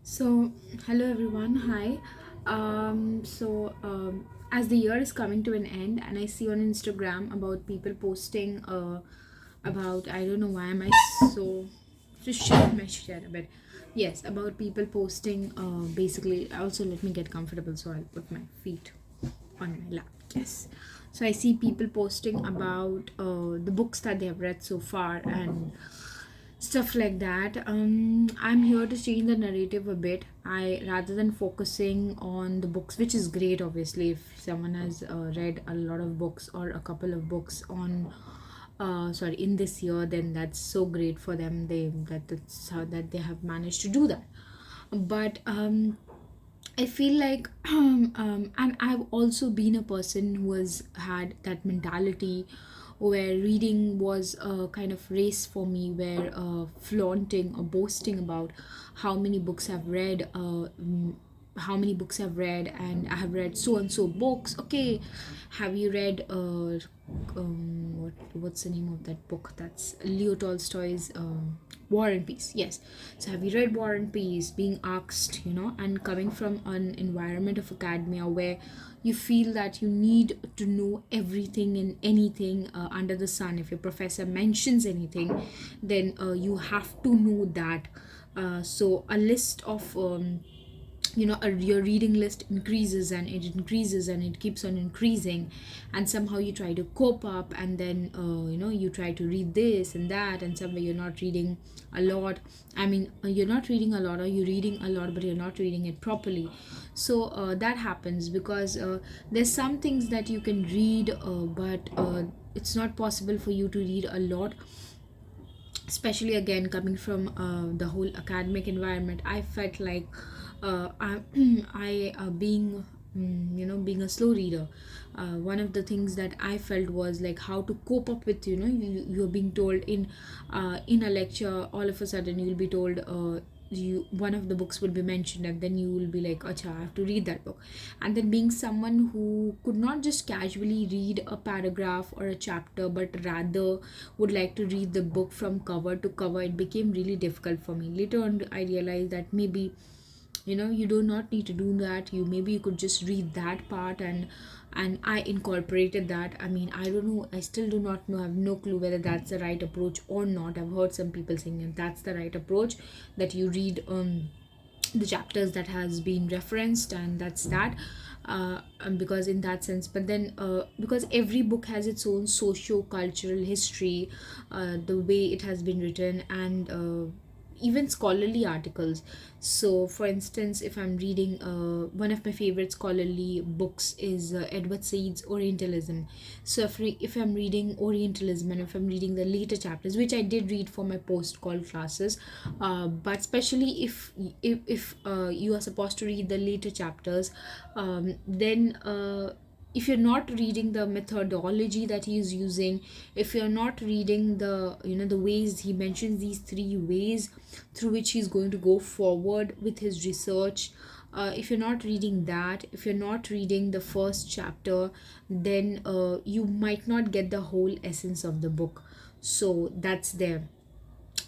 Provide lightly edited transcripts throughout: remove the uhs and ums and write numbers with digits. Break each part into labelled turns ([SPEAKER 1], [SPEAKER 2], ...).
[SPEAKER 1] So, hello everyone. Hi. As the year is coming to an end, and I see on Instagram about people posting about, I don't know why am I so just share a bit. Yes, about people posting. Basically, also let me get comfortable, so I'll put my feet on my lap. Yes. So I see people posting about the books that they have read so far and stuff like that. I'm here to change the narrative a bit. I rather than focusing on the books, which is great obviously if someone has read a lot of books or a couple of books on sorry in this year, then that's so great for them. That's how that they have managed to do that. But I feel like, and I've also been a person who has had that mentality where reading was a kind of race for me, where flaunting or boasting about how many books I've read, how many books I've read, and I have read so and so books. Okay, have you read what's the name of that book? That's Leo Tolstoy's War and Peace. Yes. So have you read War and Peace? Being asked, and coming from an environment of academia where you feel that you need to know everything and anything under the sun. If your professor mentions anything, then you have to know that. So a list of your reading list increases and it increases and it keeps on increasing, and somehow you try to cope up, and then you try to read this and that, and somewhere you're not reading a lot. I mean, you're not reading a lot, or you're reading a lot but you're not reading it properly. So that happens because there's some things that you can read, but it's not possible for you to read a lot, especially again coming from the whole academic environment. I felt like I being being a slow reader, one of the things that I felt was like how to cope up with, you're being told in a lecture, all of a sudden you'll be told you one of the books will be mentioned, and then you will be like, acha, I have to read that book. And then being someone who could not just casually read a paragraph or a chapter, but rather would like to read the book from cover to cover, it became really difficult for me. Later on I realized that maybe you do not need to do that. You could just read that part, and I incorporated that. I mean, I don't know, I still do not know, I have no clue whether that's the right approach or not. I've heard some people saying that that's the right approach, that you read the chapters that has been referenced, and that's that. Because in that sense, but then because every book has its own socio-cultural history, the way it has been written, and even scholarly articles. So for instance, if I'm reading one of my favorite scholarly books is Edward Said's Orientalism. So if I'm reading Orientalism, and if I'm reading the later chapters, which I did read for my post call classes, but especially if you are supposed to read the later chapters, then if you're not reading the methodology that he is using, if you're not reading the ways he mentions, these three ways through which he's going to go forward with his research, if you're not reading that, if you're not reading the first chapter, then you might not get the whole essence of the book. So that's there.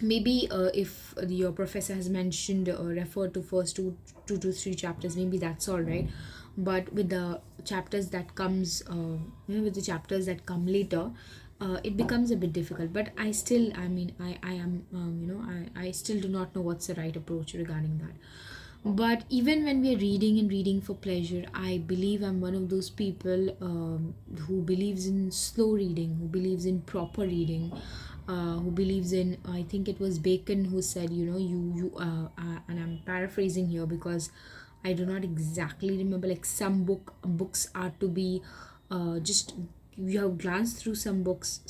[SPEAKER 1] Maybe if your professor has mentioned or referred to first two to three chapters, maybe that's all right. But with the chapters that comes with the chapters that come later, it becomes a bit difficult. But I still, I mean, I am I still do not know what's the right approach regarding that. But even when we are reading and reading for pleasure, I believe I'm one of those people who believes in slow reading, who believes in proper reading, who believes in, I think it was Bacon who said, and I'm paraphrasing here because I do not exactly remember, like some books are to be just, you have glanced through some books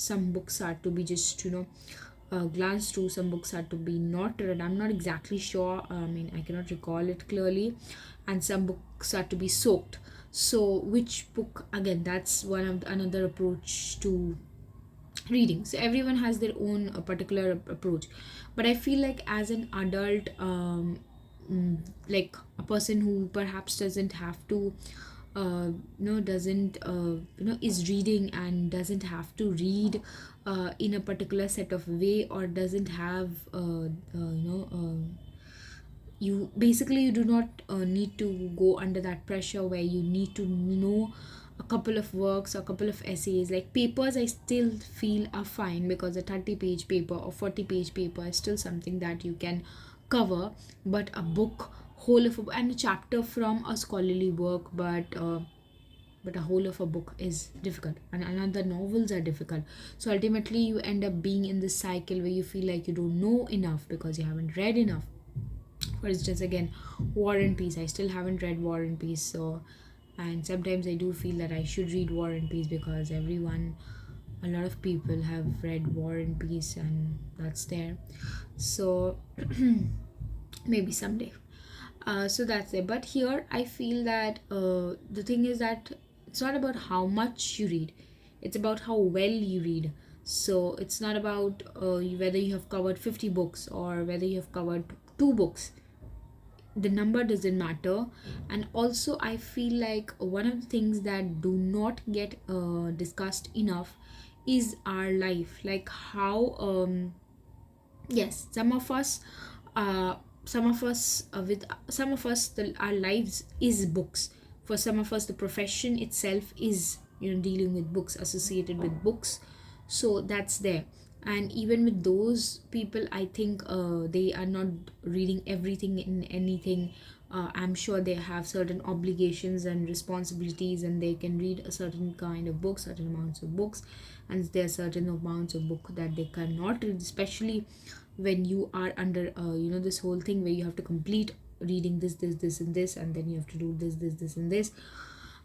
[SPEAKER 1] are to be just glance through, some books are to be not read. I'm not exactly sure, I mean, I cannot recall it clearly. And some books are to be soaked. So which book, again, that's one of another approach to reading. So everyone has their own particular approach. But I feel like as an adult, like a person who perhaps doesn't have to doesn't is reading and doesn't have to read in a particular set of way, or doesn't have You basically, you do not need to go under that pressure where you need to know a couple of works or a couple of essays. Like papers, I still feel are fine, because a 30-page paper or 40-page paper is still something that you can cover. But a book, whole of a, and a chapter from a scholarly work, but a whole of a book is difficult, and another novels are difficult. So ultimately you end up being in this cycle where you feel like you don't know enough because you haven't read enough. For instance, again, War and Peace, I still haven't read War and Peace. So, and sometimes I do feel that I should read War and Peace, because everyone, a lot of people have read War and Peace, and that's there. So maybe someday. So that's it. But here I feel that the thing is that it's not about how much you read, it's about how well you read. So it's not about whether you have covered 50 books or whether you have covered two books. The number doesn't matter. And also I feel like one of the things that do not get discussed enough is our life, like how yes, some of us with some of us our lives is books. For some of us the profession itself is, dealing with books, associated with books. So that's there. And even with those people, I think they are not reading everything in anything. I'm sure they have certain obligations and responsibilities, and they can read a certain kind of book, certain amounts of books. And there are certain amounts of book that they cannot read, especially when you are under this whole thing where you have to complete reading this and this, and then you have to do this and this.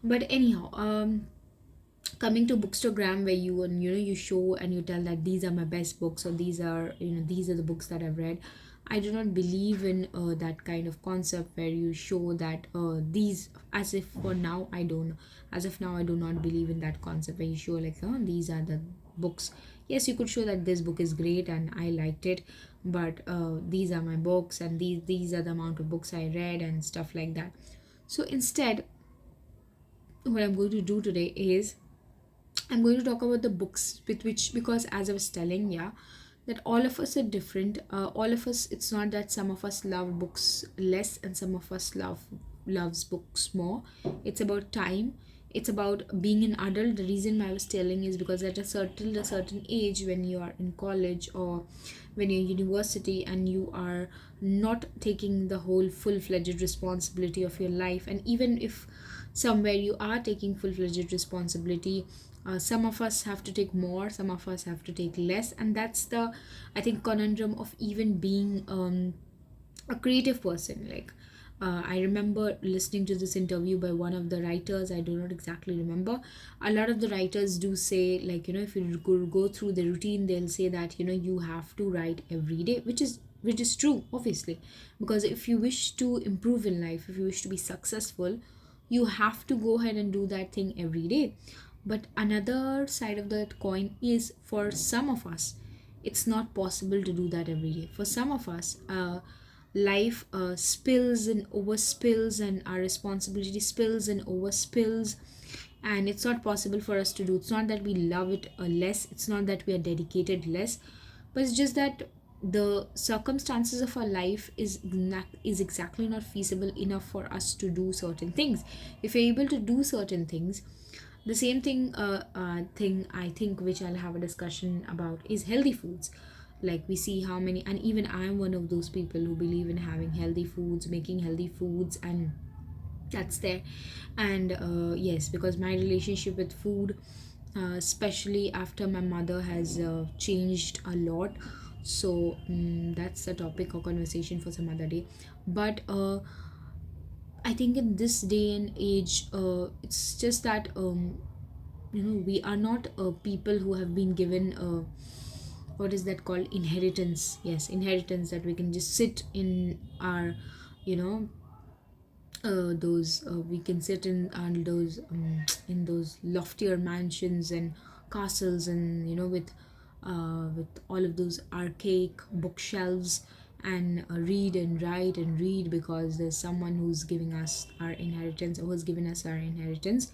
[SPEAKER 1] But anyhow, coming to bookstagram, where you, and you show and you tell that these are my best books, or these are the books that I've read. I do not believe in that kind of concept where you show that these, as if for now I don't as of now I do not believe in that concept where you show like, oh, these are the books. Yes, you could show that this book is great and I liked it, but these are my books, and these are the amount of books I read and stuff like that. So instead, what I'm going to do today is I'm going to talk about the books with which, because as I was telling, yeah, that all of us are different. All of us, it's not that some of us love books less and some of us loves books more. It's about time. It's about being an adult. The reason I was telling is because at a certain age, when you are in college or when you're in university and you are not taking the whole full-fledged responsibility of your life, and even if somewhere you are taking full-fledged responsibility, some of us have to take more, some of us have to take less. And that's the, I think, conundrum of even being a creative person. Like, I remember listening to this interview by one of the writers. I do not exactly remember. A lot of the writers do say, like, if you go through the routine, they'll say that, you have to write every day, which is true, obviously. Because if you wish to improve in life, if you wish to be successful, you have to go ahead and do that thing every day. But another side of that coin is, for some of us, it's not possible to do that every day. For some of us, life spills and overspills, and our responsibility spills and overspills, and it's not possible for us to do. It's not that we love it less, it's not that we are dedicated less, but it's just that the circumstances of our life is exactly not feasible enough for us to do certain things. If you're able to do certain things, the same thing I think, which I'll have a discussion about, is healthy foods. Like, we see how many, and even I'm one of those people who believe in having healthy foods, making healthy foods, and that's there. And yes, because my relationship with food, especially after my mother has changed a lot. So that's a topic of conversation for some other day. But I think in this day and age, it's just that we are not people who have been given what is that called, inheritance. Yes, inheritance, that we can just sit in our, you know those we can sit in those loftier mansions and castles, and with all of those archaic bookshelves, and read and write and read, because there's someone who's giving us our inheritance, or who's given us our inheritance.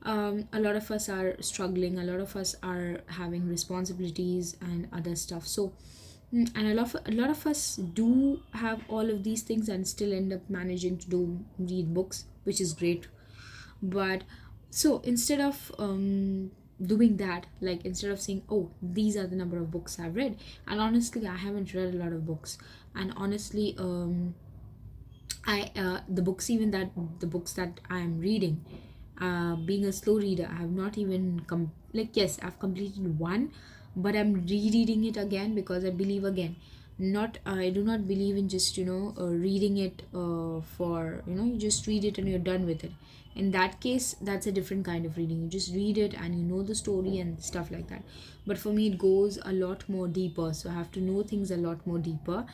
[SPEAKER 1] A lot of us are struggling, a lot of us are having responsibilities and other stuff. So And a lot of us do have all of these things and still end up managing to do read books, which is great. But so instead of doing that, like instead of saying, oh, these are the number of books I've read, and honestly I haven't read a lot of books, and honestly I the books that I am reading, being a slow reader, I have not even like, yes, I've completed one, but I'm rereading it again because I believe, again, not I do not believe in just reading it for you just read it and you're done with it. In that case, that's a different kind of reading. You just read it and you know the story and stuff like that. But for me, it goes a lot more deeper, so I have to know things a lot more deeper,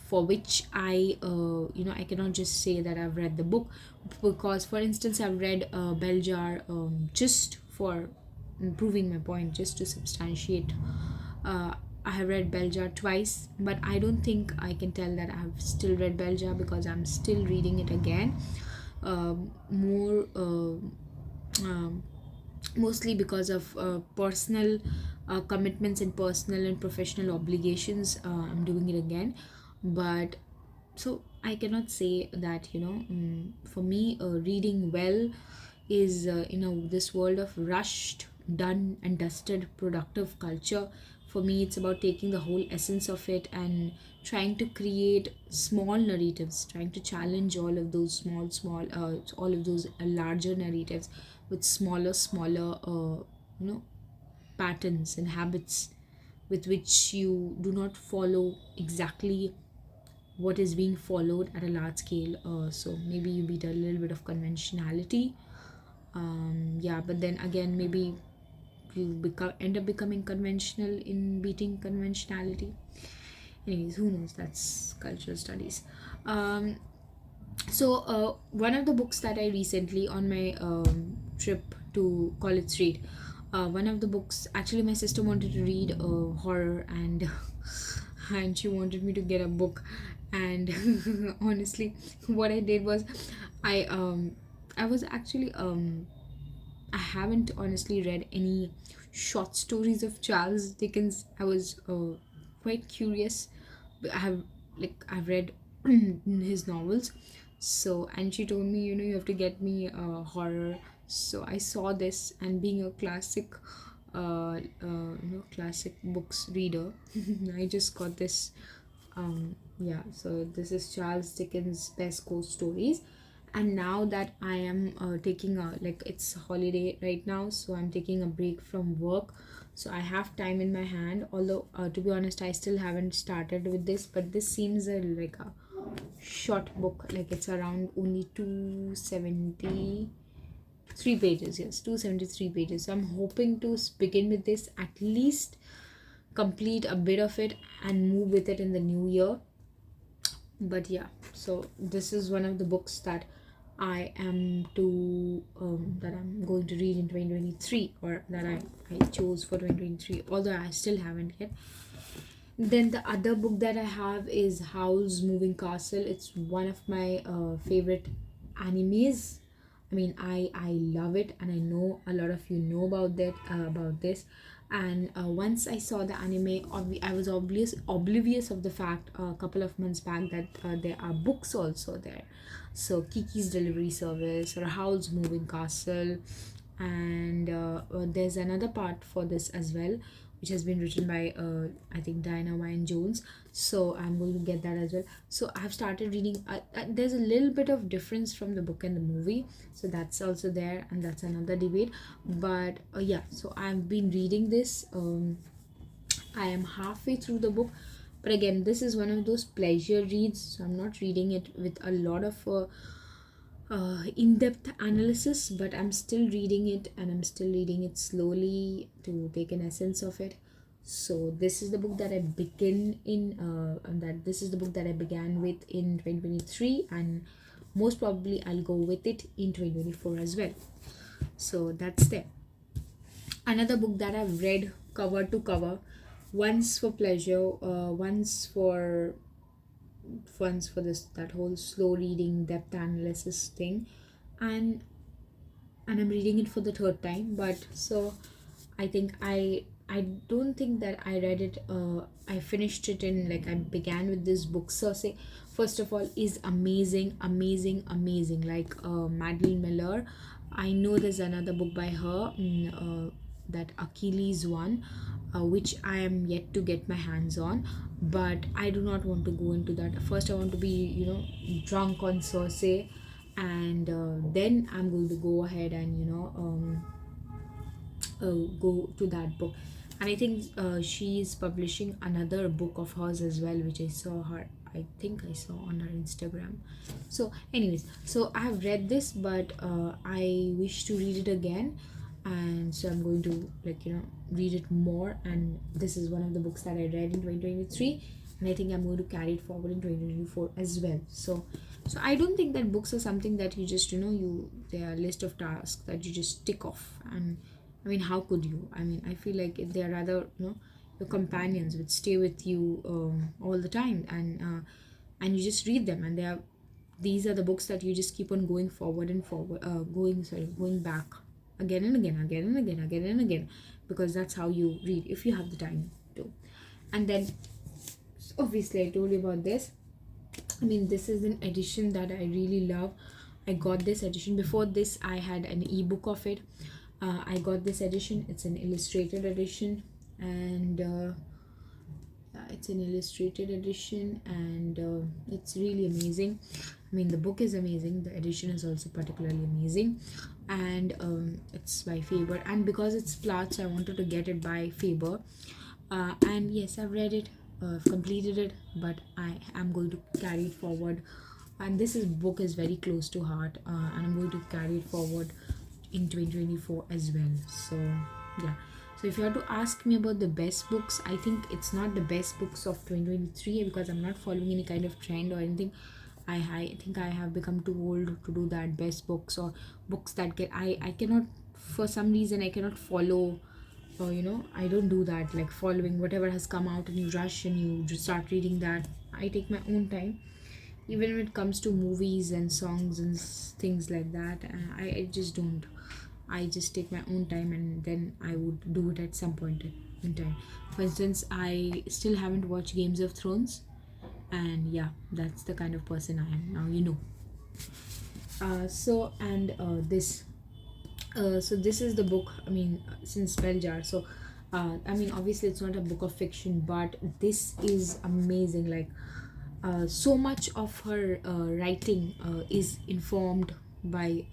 [SPEAKER 1] for which I cannot just say that I've read the book. Because for instance, I've read Beljar, just for proving my point, just to substantiate. uh, I have read Beljar twice, but I don't think I can tell that I've still read Beljar because I'm still reading it again. More um, Mostly because of personal commitments and personal and professional obligations. I'm doing it again. But so I cannot say that for me, reading well is this world of rushed, done and dusted productive culture. For me, it's about taking the whole essence of it and trying to create small narratives, trying to challenge all of those all of those larger narratives with smaller patterns and habits, with which you do not follow exactly what is being followed at a large scale. So maybe you beat a little bit of conventionality. Yeah, but then again, maybe end up becoming conventional in beating conventionality. Anyways, who knows? That's cultural studies. um, One of the books that I recently, on my trip to College Street, one of the books, actually my sister wanted to read horror, and and she wanted me to get a book. And honestly, what I did was, I um I was actually I haven't honestly read any short stories of Charles Dickens. I was quite curious. I've read his novels. So, and she told me, you have to get me horror. So I saw this, and being a classic books reader, I just got this. Yeah, so this is Charles Dickens' Best Ghost Stories. And now that I am taking a, like, it's holiday right now, so I'm taking a break from work, so I have time in my hand. Although to be honest, I still haven't started with this, but this seems like a short book. Like, it's around only 273 pages. Yes, 273 pages. So I'm hoping to begin with this, at least complete a bit of it and move with it in the new year. But yeah, so this is one of the books that I'm going to read in 2023, or that I chose for 2023, although I still haven't yet. Then the other book that I have is Howl's Moving Castle. It's one of my favorite animes. I mean, I love it, and I know a lot of you know about that about this. And once I saw the anime, I was oblivious of the fact a couple of months back that there are books also there. So Kiki's Delivery Service, or Howl's Moving Castle, and there's another part for this as well, which has been written by I think Diana Wynne Jones. So I'm going to get that as well. So I have started reading. There's a little bit of difference from the book and the movie, so that's also there, and that's another debate. But yeah, so I've been reading this. I am halfway through the book, but again, this is one of those pleasure reads. So I'm not reading it with a lot of in-depth analysis, but I'm still reading it, and I'm still reading it slowly to take an essence of it. So this is the book that I begin in and that this is the book that I began with in 2023, and most probably I'll go with it in 2024 as well. So that's there. Another book that I've read cover to cover, once for pleasure, once for this that whole slow reading depth analysis thing, and I'm reading it for the third time. But so I think I don't think that I read it. I finished it in, like, I began with this book. Cersei, first of all, is amazing, amazing, amazing. Like, Madeline Miller. I know there's another book by her, that Achilles one, which I am yet to get my hands on. But I do not want to go into that. First, I want to be, drunk on Cersei, and then I'm going to go ahead and, go to that book. And I think she is publishing another book of hers as well, which I think I saw on her Instagram. So anyways, so I have read this, but I wish to read it again, and so I'm going to, like, read it more. And this is one of the books that I read in 2023, and I think I'm going to carry it forward in 2024 as well. So I don't think that books are something that you just, they are a list of tasks that you just tick off. And I mean, how could you? I mean, I feel like they are rather, your companions which stay with you all the time, and you just read them, and these are the books that you just keep on going forward and forward, going back again and again, again and again, again and again, because that's how you read if you have the time to. And then, obviously, I told you about this. I mean, this is an edition that I really love. I got this edition. Before this, I had an ebook of it. I got this edition. It's an illustrated edition, and yeah, it's an illustrated edition, and it's really amazing. I mean, the book is amazing. The edition is also particularly amazing, and it's by Faber. And because it's Platts, I wanted to get it by Faber. And yes, I've read it, I've completed it, but I am going to carry it forward. And book is very close to heart, and I'm going to carry it forward in 2024 as well. So yeah. So if you have to ask me about the best books, I think it's not the best books of 2023, because I'm not following any kind of trend or anything. I think I have become too old to do that. Best books, or books that get I cannot, for some reason I cannot follow, or I don't do that, like following whatever has come out and you rush and you just start reading that. I take my own time, even when it comes to movies and songs and things like that. I just don't. I just take my own time, and then I would do it at some point in time. For instance, I still haven't watched Games of Thrones, and yeah, that's the kind of person I am now, so and this so this is the book. I mean, since Spelljar. So I mean, obviously it's not a book of fiction, but this is amazing. Like, so much of her writing is informed by,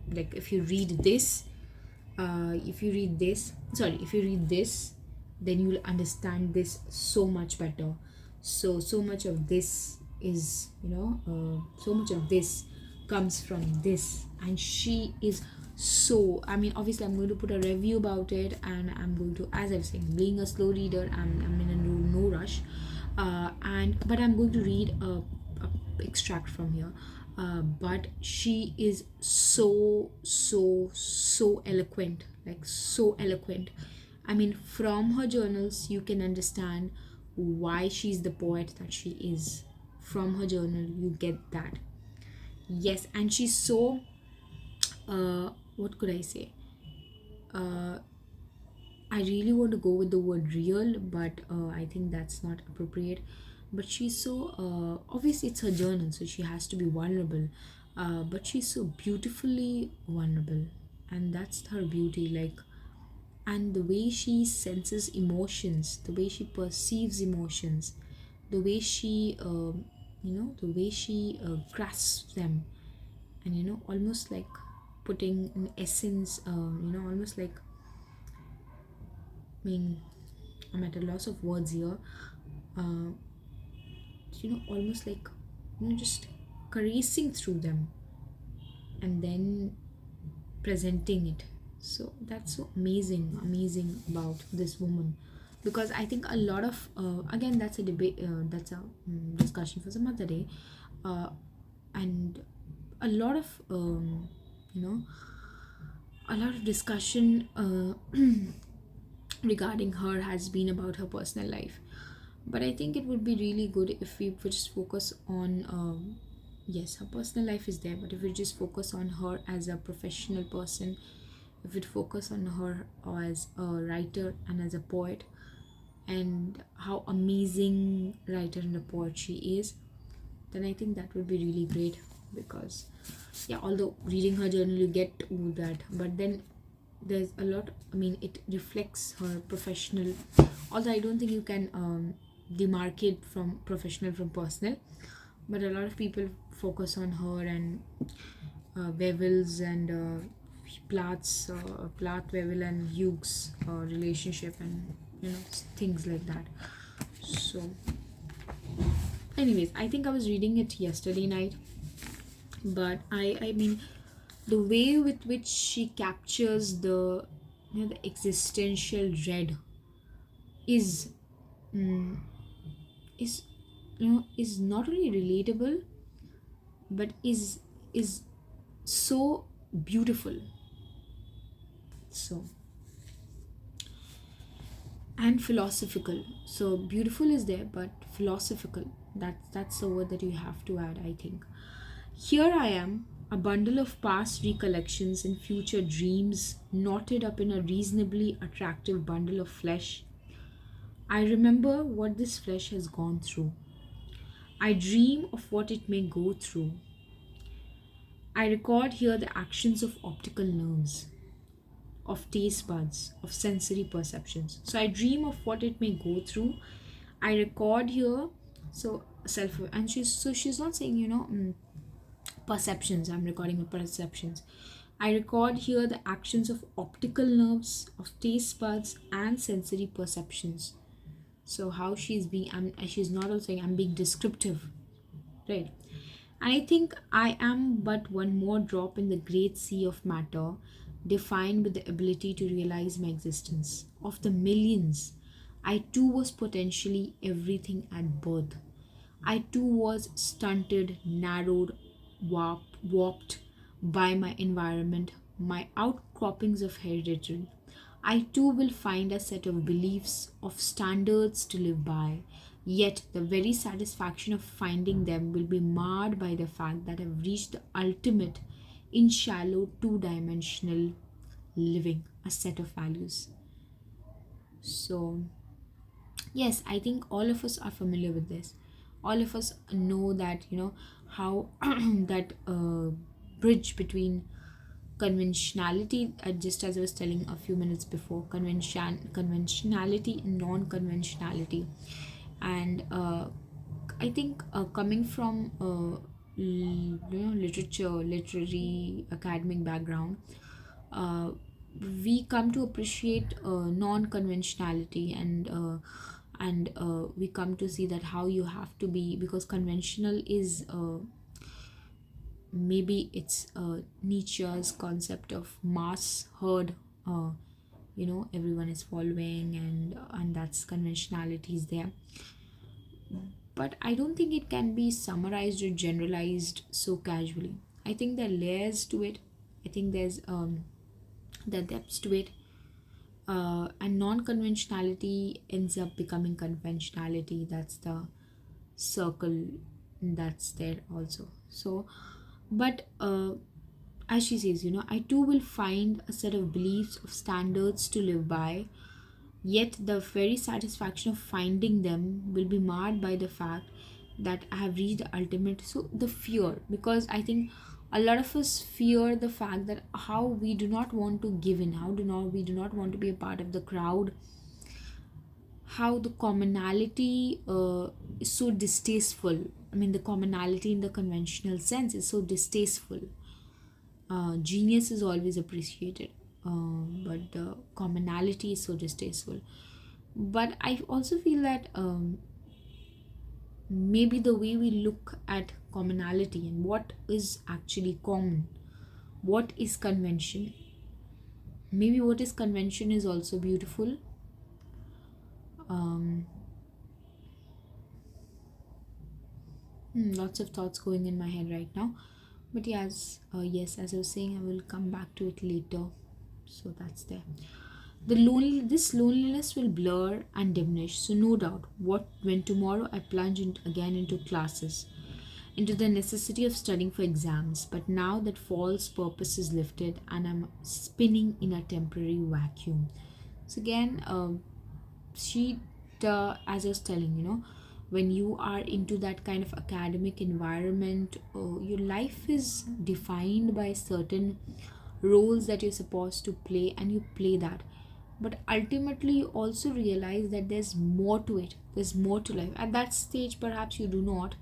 [SPEAKER 1] like, if you read this, if you read this, then you'll understand this so much better. So much of this is, so much of this comes from this. And she is, so, I mean, obviously I'm going to put a review about it, and I'm going to, as I was saying, being a slow reader, I'm in a no rush. But I'm going to read a extract from here. But she is so eloquent, like so eloquent. I mean, from her journals you can understand why she's the poet that she is. From her journal you get that. Yes. And she's so, what could I say, uh, I really want to go with the word real, but I think that's not appropriate. But she's so, obviously it's her journal, so she has to be vulnerable. But she's so beautifully vulnerable, and that's her beauty. Like, and the way she senses emotions, the way she perceives emotions, the way she, the way she grasps them, and almost like putting an essence, almost like, I mean, I'm at a loss of words here. Uh, Almost like, just caressing through them and then presenting it. So that's so amazing about this woman, because I think a lot of, again, that's a debate, that's a discussion for some other day. And a lot of, you know, a lot of discussion regarding her has been about her personal life. But I think it would be really good if we would just focus on, yes, her personal life is there, but if we just focus on her as a professional person, if it focus on her as a writer and as a poet, and how amazing writer and a poet she is, then I think that would be really great. Because yeah, although reading her journal you get to that, but then there's a lot, I mean, it reflects her professional, although I don't think you can demarcate from professional from personal, but a lot of people focus on her and Weville's and Plath Weville and Hughes relationship, and things like that. So anyways, I think I was reading it yesterday night, but I mean, the way with which she captures the existential dread is mm, is is not only relatable, but is so beautiful. So, and philosophical. So beautiful is there, but philosophical, that's the word that you have to add, I think. Here I am, a bundle of past recollections and future dreams knotted up in a reasonably attractive bundle of flesh. I remember what this flesh has gone through. I dream of what it may go through. I record here the actions of optical nerves, of taste buds, of sensory perceptions. So I dream of what it may go through. I record here, so self, and she's not saying perceptions. I'm recording my perceptions. I record here the actions of optical nerves, of taste buds, and sensory perceptions. So how she's not also saying I'm being descriptive, right? And I think I am but one more drop in the great sea of matter, defined with the ability to realize my existence. Of the millions, I too was potentially everything at birth. I too was stunted, narrowed, warped by my environment, my outcroppings of hereditary. I too will find a set of beliefs, of standards to live by, yet the very satisfaction of finding them will be marred by the fact that I've reached the ultimate in shallow two dimensional living, a set of values. So, yes, I think all of us are familiar with this. All of us know that, how that bridge between conventionality, just as I was telling a few minutes before, conventionality and non-conventionality. And I think coming from literature, literary, academic background, uh, we come to appreciate non-conventionality, and we come to see that how you have to be, because conventional is maybe it's Nietzsche's concept of mass herd. Everyone is following, and that's conventionality is there. But I don't think it can be summarized or generalized so casually. I think there are layers to it. I think there's the depths to it. And non-conventionality ends up becoming conventionality. That's the circle that's there also. So, but as she says, I too will find a set of beliefs, of standards to live by, yet the very satisfaction of finding them will be marred by the fact that I have reached the ultimate. So the fear, because I think a lot of us fear the fact that how we do not want to give in, we do not want to be a part of the crowd, how the commonality is so distasteful. I mean, the commonality in the conventional sense is so distasteful. Genius is always appreciated, but the commonality is so distasteful. But I also feel that maybe the way we look at commonality and what is actually common, what is convention, maybe what is convention is also beautiful. um, Lots of thoughts going in my head right now, but yes, as I was saying, I will come back to it later. So that's there. This loneliness will blur and diminish. So no doubt, what when tomorrow I plunge again into classes, into the necessity of studying for exams. But now that false purpose is lifted and I'm spinning in a temporary vacuum. So again, she as I was telling, when you are into that kind of academic environment, your life is defined by certain roles that you're supposed to play, and you play that. But ultimately you also realize that there's more to it, there's more to life. At that stage perhaps you do not.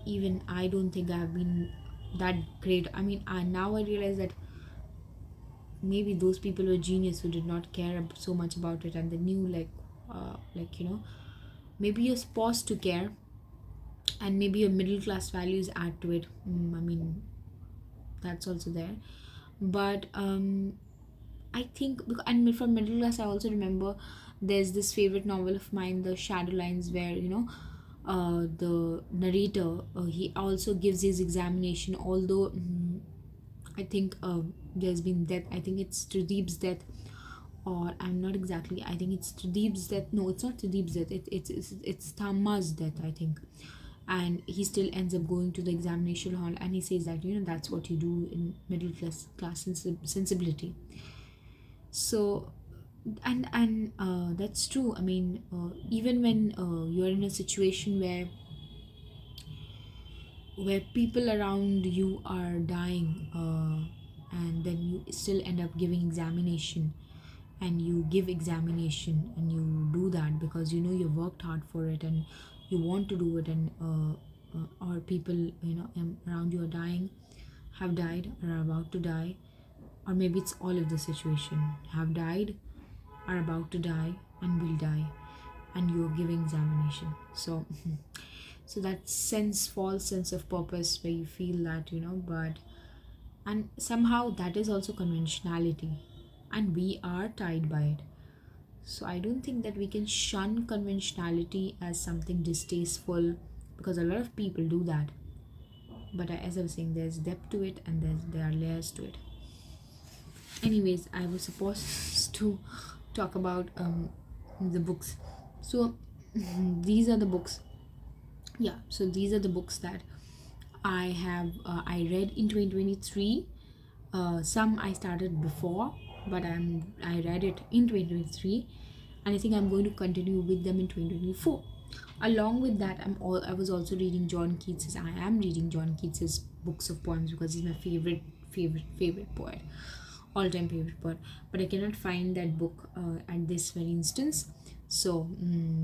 [SPEAKER 1] Even I don't think I've been that great. I mean, now I realize that maybe those people were genius who did not care so much about it, and they knew, maybe you're supposed to care, and maybe your middle class values add to it. I mean, that's also there. But I think, and from middle class I also remember there's this favorite novel of mine, The Shadow Lines, where the narrator, he also gives his examination, although I think there's been death. I think it's Trideep's death, or I'm not exactly. I think it's Trideep's death. No, it's not Trideep's death. It's Tama's death, I think. And he still ends up going to the examination hall, and he says that that's what you do in middle class sensibility. So, and that's true. I mean, even when you're in a situation where people around you are dying, and then you still end up giving examination, and you give examination, and you do that because you worked hard for it, and you want to do it, and or people around you are dying, have died, or are about to die, or maybe it's all of the situation, have died, are about to die, and will die, and you're giving examination. So so that false sense of purpose, where you feel that but, and somehow that is also conventionality, and we are tied by it. So I don't think that we can shun conventionality as something distasteful, because a lot of people do that. But as I was saying, there's depth to it, and there are layers to it. Anyways, I was supposed to talk about the books. So these are the books. Yeah, so these are the books that I read in 2023. Some I started before, but I read it in 2023, and I think I'm going to continue with them in 2024. Along with that, I was also reading John Keats's. I am reading John Keats's books of poems, because he's my favorite poet, all time favorite poet. But I cannot find that book at this very instance, so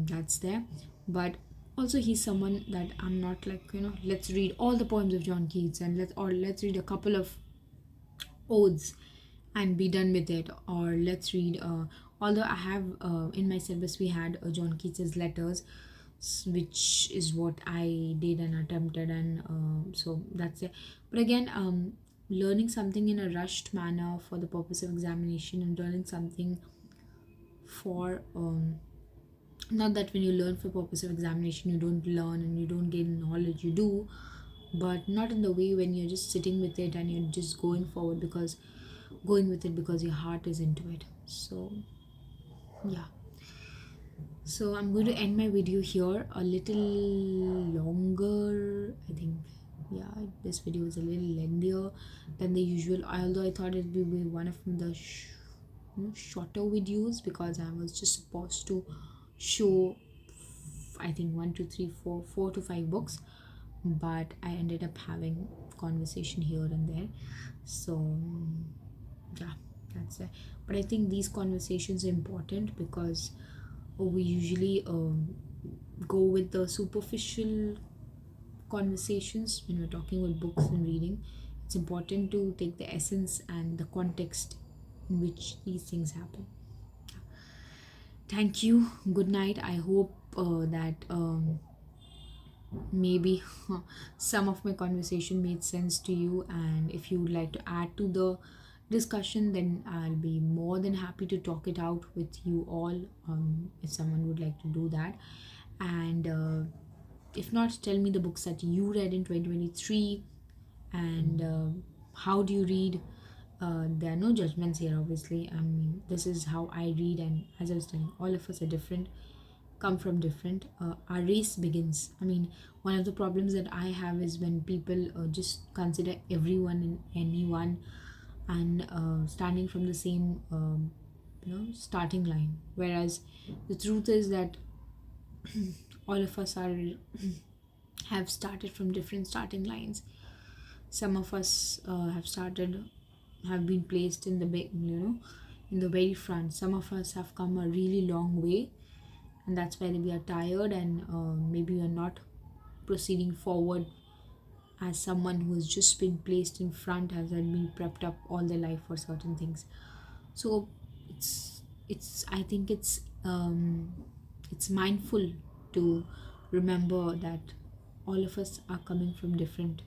[SPEAKER 1] that's there. But also, he's someone that I'm not like, let's read all the poems of John Keats, and let's read a couple of odes and be done with it, or let's read although I have in my syllabus we had John Keats's letters, which is what I did and attempted, and so that's it. But again, learning something in a rushed manner for the purpose of examination, and learning something for not that when you learn for purpose of examination you don't learn and you don't gain knowledge, you do, but not in the way when you're just sitting with it and you're just going with it because your heart is into it. So yeah, so I'm going to end my video here, a little longer, I think. Yeah, this video is a little lengthier than the usual, although I thought it would be one of the shorter videos, because I was just supposed to show, I think, 4 to 5 books, but I ended up having conversation here and there. So yeah, that's it. But I think these conversations are important, because we usually go with the superficial conversations when we're talking with books and reading. It's important to take the essence and the context in which these things happen. Thank you. Good night. I hope that maybe some of my conversation made sense to you, and if you would like to add to the discussion, then I'll be more than happy to talk it out with you all, if someone would like to do that. And if not, tell me the books that you read in 2023, and how do you read. There are no judgments here, obviously. I mean, this is how I read, and as I was telling, all of us are different, come from different. Our race begins. I mean, one of the problems that I have is when people just consider everyone and anyone and standing from the same starting line, whereas the truth is that all of us are have started from different starting lines. Some of us have been placed in the in the very front. Some of us have come a really long way, and that's why we are tired, and maybe we are not proceeding forward as someone who has just been placed in front, has been prepped up all their life for certain things. So it's I think it's mindful to remember that all of us are coming from different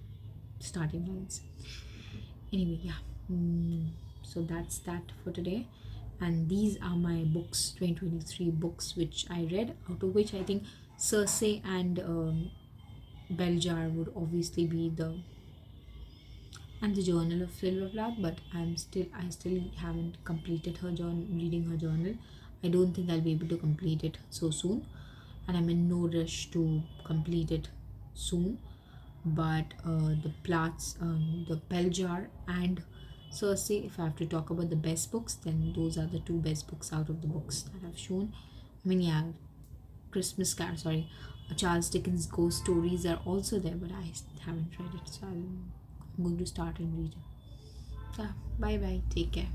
[SPEAKER 1] starting lines. Anyway, yeah. So that's that for today, and these are my books, 2023 books which I read, out of which I think Cersei and Beljar would obviously be the Journal of Silver Flower, but I still haven't completed her reading her journal. I don't think I'll be able to complete it so soon, and I'm in no rush to complete it soon. But the Beljar and Cersei, if I have to talk about the best books, then those are the two best books out of the books that I've shown. I mean, yeah, Christmas Carol, sorry, Charles Dickens' ghost stories are also there, but I haven't read it, so I'm going to start and read it. Yeah, bye bye, take care.